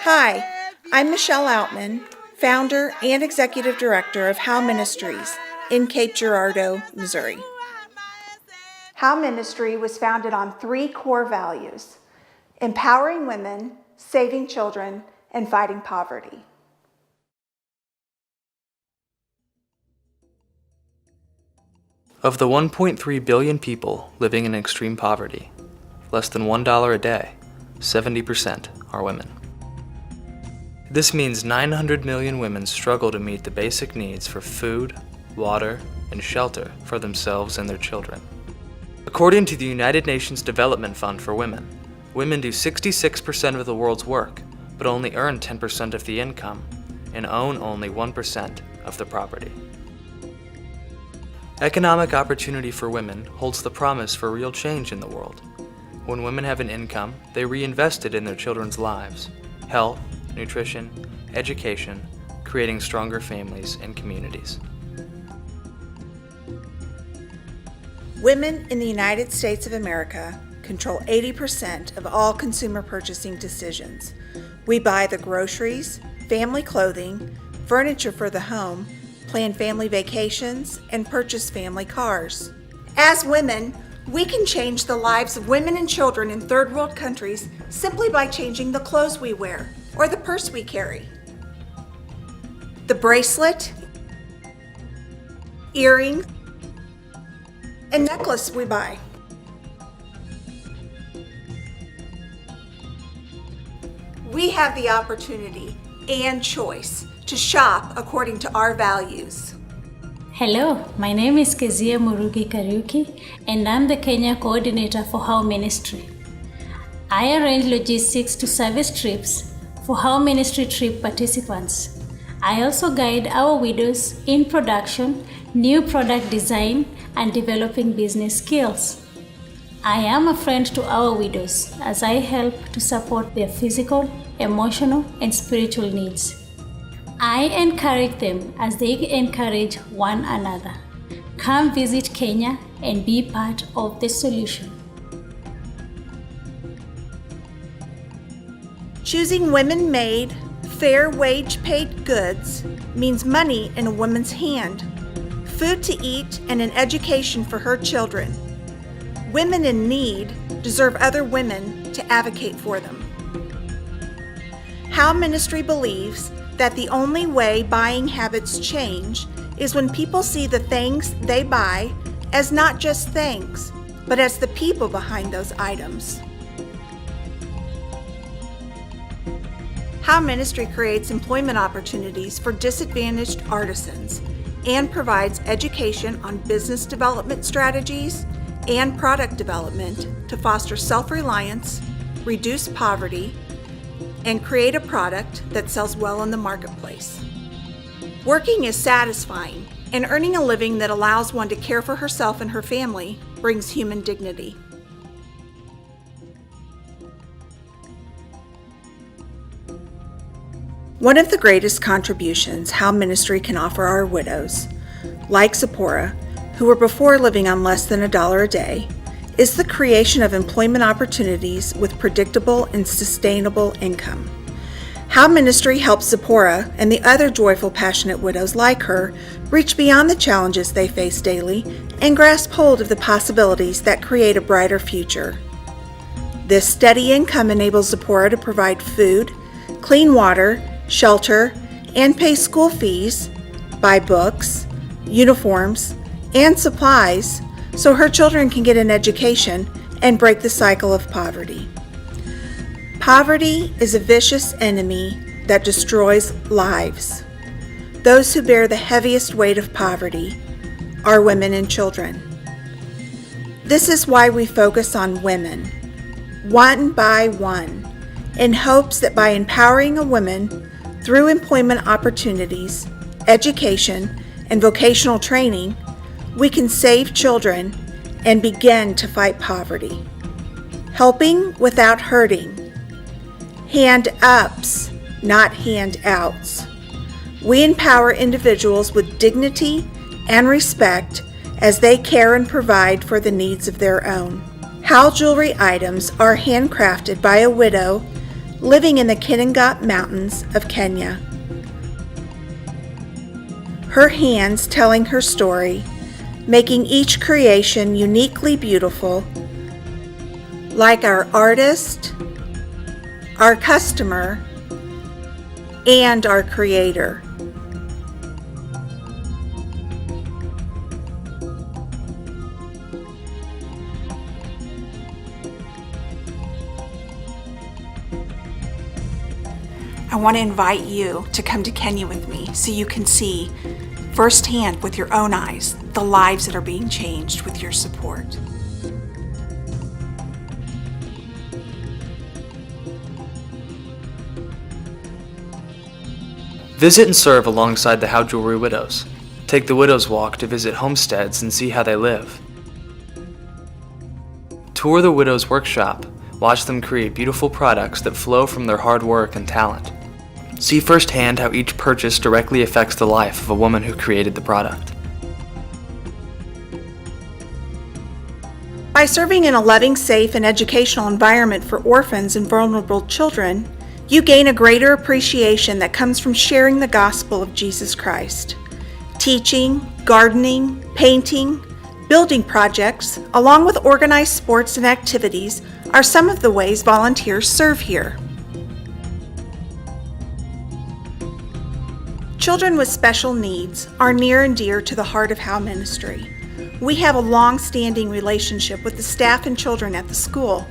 Hi, I'm Michelle Outman, founder and executive director of h.o.w Ministries in Cape Girardeau, Missouri. h.o.w Ministry was founded on 3 core values: empowering women, saving children, and fighting poverty. Of the 1.3 billion people living in extreme poverty, less than $1 a day, 70% are women. This means 900 million women struggle to meet the basic needs for food, water, and shelter for themselves and their children. According to the United Nations Development Fund for Women, women do 66% of the world's work, but only earn 10% of the income and own only 1% of the property. Economic opportunity for women holds the promise for real change in the world. When women have an income, they reinvest it in their children's lives, health, nutrition, education, creating stronger families and communities. Women in the United States of America control 80% of all consumer purchasing decisions. We buy the groceries, family clothing, furniture for the home, plan family vacations, and purchase family cars. As women, we can change the lives of women and children in third world countries simply by changing the clothes we wear or the purse we carry, the bracelet, earring, and necklace we buy. We have the opportunity and choice to shop according to our values. Hello, my name is Kezia Murugi Kariuki, and I'm the Kenya coordinator for h.o.w Ministry. I arrange logistics to service trips for h.o.w Ministry trip participants. I also guide our widows in production, new product design, and developing business skills. I am a friend to our widows as I help to support their physical, emotional, and spiritual needs. I encourage them as they encourage one another. Come visit Kenya and be part of the solution. Choosing women-made, fair wage-paid goods means money in a woman's hand, food to eat, and an education for her children. Women in need deserve other women to advocate for them. h.o.w Ministry believes that the only way buying habits change is when people see the things they buy as not just things, but as the people behind those items. h.o.w Ministry creates employment opportunities for disadvantaged artisans and provides education on business development strategies and product development to foster self-reliance, reduce poverty, and create a product that sells well in the marketplace. Working is satisfying, and earning a living that allows one to care for herself and her family brings human dignity. One of the greatest contributions h.o.w Ministry can offer our widows, like Zipporah, who were before living on less than $1 a day, is the creation of employment opportunities with predictable and sustainable income. h.o.w Ministry helps Zipporah and the other joyful, passionate widows like her reach beyond the challenges they face daily and grasp hold of the possibilities that create a brighter future. This steady income enables Zipporah to provide food, clean water, shelter, and pay school fees, buy books, uniforms, and supplies so her children can get an education and break the cycle of poverty. Poverty is a vicious enemy that destroys lives. Those who bear the heaviest weight of poverty are women and children. This is why we focus on women, one by one, in hopes that by empowering a woman through employment opportunities, education, and vocational training, we can save children and begin to fight poverty. helping without hurting, hand-ups, not handouts. We empower individuals with dignity and respect as they care and provide for the needs of their own. h.o.w. jewelry items are handcrafted by a widow living in the Kinangop Mountains of Kenya. Her hands telling her story, making each creation uniquely beautiful, like our artist, our customer, and our creator. I want to invite you to come to Kenya with me so you can see firsthand with your own eyes the lives that are being changed with your support. Visit and serve alongside the h.o.w. Jewelry Widows. Take the Widows Walk to visit homesteads and see how they live. Tour the Widows Workshop. Watch them create beautiful products that flow from their hard work and talent. See firsthand how each purchase directly affects the life of a woman who created the product. By serving in a loving, safe, and educational environment for orphans and vulnerable children, you gain a greater appreciation that comes from sharing the gospel of Jesus Christ. Teaching, gardening, painting, building projects, along with organized sports and activities, are some of the ways volunteers serve here. Children with special needs are near and dear to the heart of h.o.w. Ministry. We have a long-standing relationship with the staff and children at the school.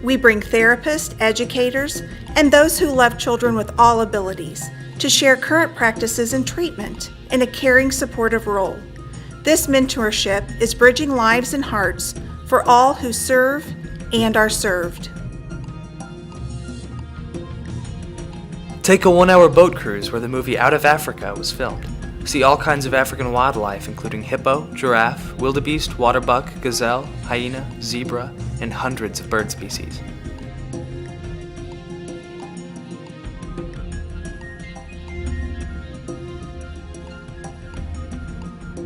We bring therapists, educators, and those who love children with all abilities to share current practices and treatment in a caring, supportive role. This mentorship is bridging lives and hearts for all who serve and are served. Take a 1-hour boat cruise where the movie Out of Africa was filmed. See all kinds of African wildlife, including hippo, giraffe, wildebeest, waterbuck, gazelle, hyena, zebra, and hundreds of bird species.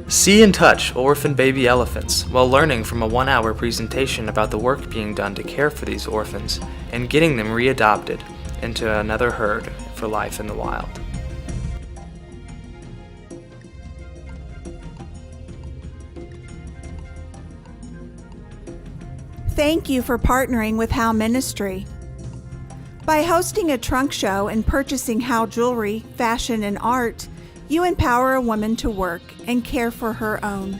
See and touch orphan baby elephants while learning from a 1-hour presentation about the work being done to care for these orphans and getting them readopted into another herd for life in the wild. Thank you for partnering with h.o.w. Ministry. By hosting a trunk show and purchasing h.o.w. jewelry, fashion, and art, you empower a woman to work and care for her own.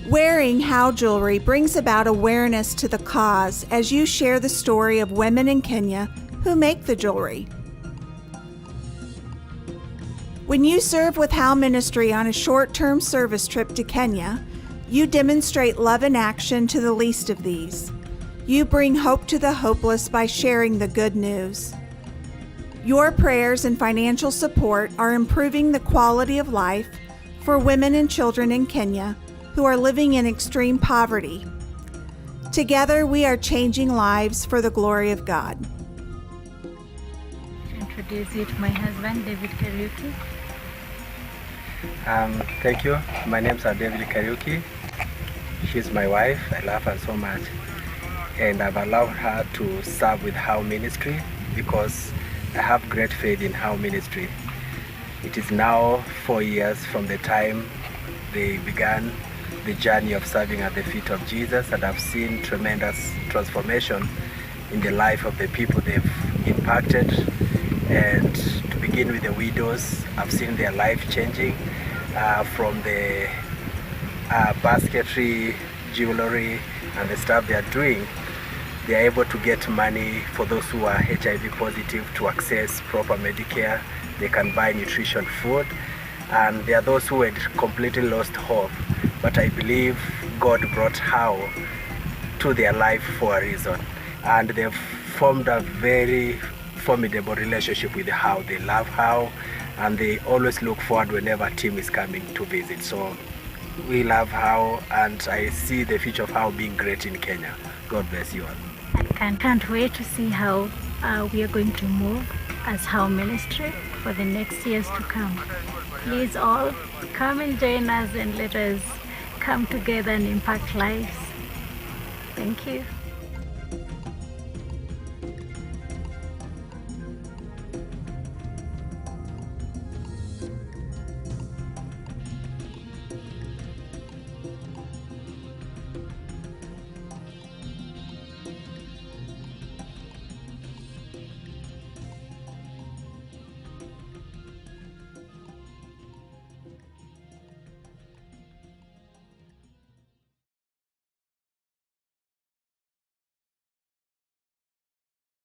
Wearing h.o.w. jewelry brings about awareness to the cause as you share the story of women in Kenya who make the jewelry. When you serve with h.o.w. Ministry on a short-term service trip to Kenya, you demonstrate love in action to the least of these. You bring hope to the hopeless by sharing the good news. Your prayers and financial support are improving the quality of life for women and children in Kenya who are living in extreme poverty. Together, we are changing lives for the glory of God. Introduce you to my husband, David Kariuki. Thank you. My name is David Kariuki. She's my wife. I love her so much. And I've allowed her to serve with h.o.w. Ministry because I have great faith in h.o.w. Ministry. It is now 4 years from the time they began the journey of serving at the feet of Jesus, and I've seen tremendous transformation in the life of the people they've impacted. And to begin with the widows, I've seen their life changing from the basketry, jewelry, and the stuff they are doing. They are able to get money for those who are HIV positive to access proper Medicare. They can buy nutrition food, and there are those who had completely lost hope. But I believe God brought h.o.w. to their life for a reason, and they've formed a very formidable relationship with h.o.w. They love h.o.w. and they always look forward whenever a team is coming to visit. So we love h.o.w. and I see the future of h.o.w. being great in Kenya. God bless you all. I can't wait to see how we are going to move as h.o.w ministry for the next years to come. Please all come and join us and let us come together and impact lives. Thank you.